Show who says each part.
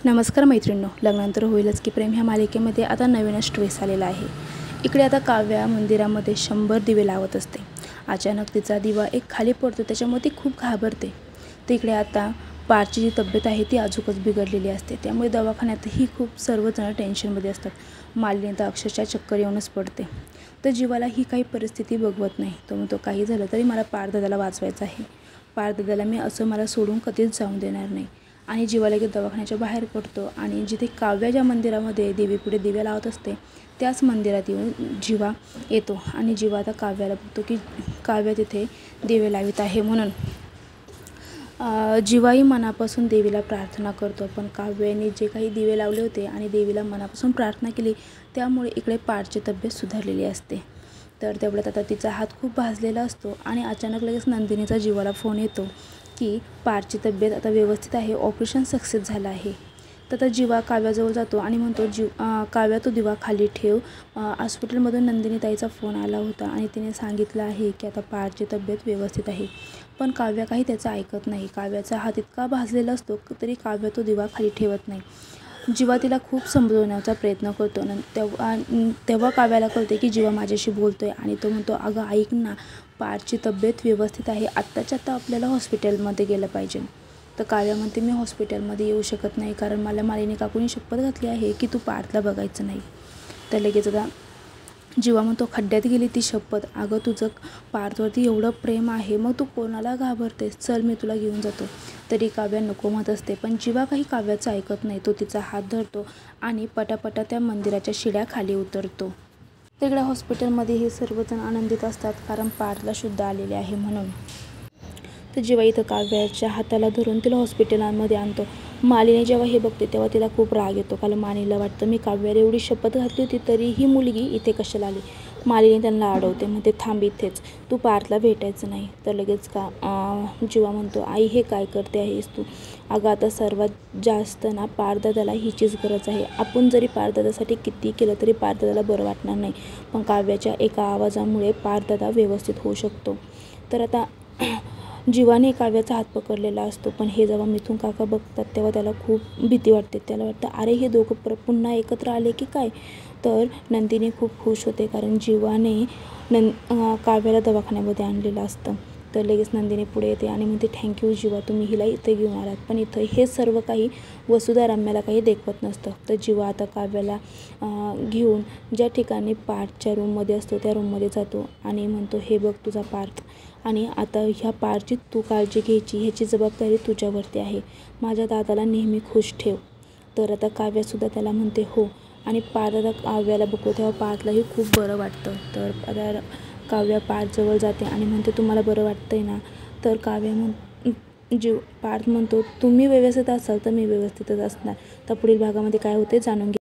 Speaker 1: नमस्कार मैत्रिणींनो, लग्नानंतर होईलच की प्रेम ह्या मालिकेमध्ये आता नवीनच ट्विस्ट आलेला आहे। इकडे आता काव्या मंदिरामध्ये 100 दिवे लावत असते। अचानक तिचा दिवा एक खाली पडतो, त्याच्यामुळे ती खूप घाबरते। तर इकडे आता पारची जी तब्येत आहे ती अजूनच बिघडलेली असते, त्यामुळे दवाखान्यातही खूप सर्वजण टेन्शनमध्ये असतात। मालिनी तर अक्षरशः चक्कर येऊनच पडते। तर जीवाला ही काही परिस्थिती बघवत नाही। तो म्हणतो काही झालं तरी मला पारदादाला वाचवायचं आहे। पारदादाला मी असं मला सोडून कधीच जाऊन देणार नाही। आणि जीवा लगेच दवाखान्याच्या बाहेर पडतो आणि जिथे काव्या ज्या मंदिरामध्ये देवीपुढे दिवे लावत असते त्याच मंदिरात येऊन जीवा येतो आणि जीवा आता काव्याला बघतो की काव्या तिथे दिवे लावित आहे। म्हणून जीवाही मनापासून देवीला प्रार्थना करतो, पण काव्याने जे काही दिवे लावले होते आणि देवीला मनापासून प्रार्थना केली त्यामुळे इकडे पारची तब्येत सुधारलेली असते। तर तेवढ्यात आता तिचा हात खूप भाजलेला असतो आणि अचानक लगेच नंदिनीचा जीवाला फोन येतो की पारची तब्येत आता व्यवस्थित आहे, ऑपरेशन सक्सेस झालं आहे। तर आता जीवा काव्याजवळ जातो आणि म्हणतो काव्या तो दिवा खाली ठेव, हॉस्पिटलमधून नंदिनी ताईचा फोन आला होता आणि तिने सांगितलं आहे की आता पारची तब्येत व्यवस्थित आहे। पण काव्या काही त्याचं ऐकत नाही। काव्याचा हात इतका भाजलेला असतो तरी काव्या तो दिवा खाली ठेवत नाही। जीवा तिला खूप समजवण्याचा प्रयत्न करतो। तेव्हा काव्याला कळते की जीवा माझ्याशी बोलतोय आणि तो म्हणतो अगं ऐक ना, पारची तब्येत व्यवस्थित आहे, आत्ताच्या आत्ता आपल्याला हॉस्पिटलमध्ये गेलं पाहिजे। तर काव्या म्हणते मी हॉस्पिटलमध्ये येऊ शकत नाही, कारण मला मालिनी काकूनी शपथ घातली आहे की तू पारला बघायचं नाही। तर लगेच आता जीवा म्हणतो खड्ड्यात गेली ती शपथ, अगं तुझं पार्थवरती एवढं प्रेम आहे, मग तू कोणाला घाबरतेस, चल मी तुला घेऊन जातो। तरी काव्या नको म्हणत असते, पण जीवा काही काव्याचं ऐकत नाही। तो तिचा हात धरतो आणि पटापटा त्या मंदिराच्या शिड्या खाली उतरतो। तिकडे हॉस्पिटलमध्ये हे सर्वजण आनंदित असतात, कारण पारला शुद्ध आलेले आहे म्हणून। तर जीवा इथं काव्याच्या हाताला धरून तिला हॉस्पिटलमध्ये आणतो। मालिनी जेव्हा हे बघते तेव्हा तिला खूप राग येतो, कारण मालिनीला वाटतं मी काव्याला एवढी शपथ घातली होती तरी ही मुलगी इथे कशाला आली। मालिनी त्यांना अडवते, म्हणते थांब इथेच, तू पारला भेटायचं नाही। तर लगेच जीवा म्हणतो आई हे काय करते आहेस तू, अगं आता सर्वात जास्त ना पारदादाला हिचीच गरज आहे। आपण जरी पारदादासाठी किती केलं तरी पारदादाला बरं वाटणार नाही, पण काव्याच्या एका आवाजामुळे पारदादा व्यवस्थित होऊ शकतो। तर आता जीवाने काव्याचा हात पकडलेला असतो, पण हे जेव्हा मिथुन काका बघतात तेव्हा त्याला खूप भीती वाटते। त्याला वाटतं अरे हे दोघं पुन्हा एकत्र आले की काय। तर नंदिनी खूप खुश होते, कारण जीवाने काव्याला दवाखान्यामध्ये आणलेलं असतं। तर लगेच नंदिनी पुढे येते आणि म्हणते थँक्यू जीवा, तुम्ही हिला इथे घेऊन आलात, पण इथं हे सर्व काही वसुधा रम्याला काही देखवत नसतं। तर जीवा आता काव्याला घेऊन ज्या ठिकाणी पार्थच्या रूममध्ये असतो त्या रूममध्ये जातो आणि म्हणतो हे बघ तुझा पार्थ, आणि आता ह्या पारची तू काळजी घ्यायची, ह्याची जबाबदारी तुझ्यावरती आहे, माझ्या दादाला नेहमी खुश ठेव। तर आता काव्यासुद्धा त्याला म्हणते हो, आणि दादा काव्याला बघतो तेव्हा पार्थलाही खूप बरं वाटतं। तर आता काव्या पार्थजवळ जाते आणि म्हणते तुम्हाला बरं वाटतंय ना। तर पार्थ म्हणतो तुम्ही व्यवस्थित असाल तर मी व्यवस्थितच असणार। तर पुढील भागामध्ये काय होते जाणून घ्या।